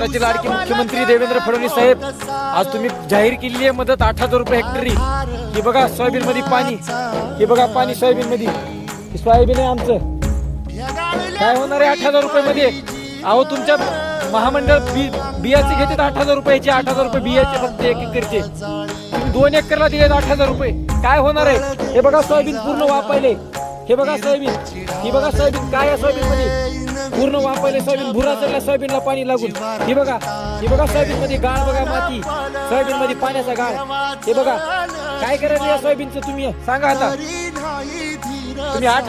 महाराष्ट्राचे लाडके मुख्यमंत्री देवेंद्र फडणवीस साहेब, आज तुम्ही जाहीर केलेली आहे मदत 8,000 रुपये हेक्टरी. हे बघा सोयाबीन मध्ये पाणी, हे बघा पाणी सोयाबीन मध्ये, सोयाबीन आहे आमचं. काय होणार आहे 8,000 रुपये मध्ये? अहो तुमच्या महामंडळ बियाचे घेतात 8,000 रुपयाचे, 8,000 रुपये बियाचे फक्त 1 एकरचे. तुम्ही 2 एकरला दिलेत 8,000 रुपये. काय होणार आहे? हे बघा सोयाबीन पूर्ण वापायले. हे बघा सोयाबीन, ही बघा सोयाबीन काय आहे सोयाबीन मध्ये पूर्ण वापायले. सोयाबीन भुरा चढला सोयाबीनला पाणी लागून. हे बघा सोयाबीन मध्ये गाळ बघा, माती सोयाबीन मध्ये पाण्याचा गाळ. हे बघा काय करायचं या सोयाबीनचं तुम्ही सांगा आता. तुम्ही 8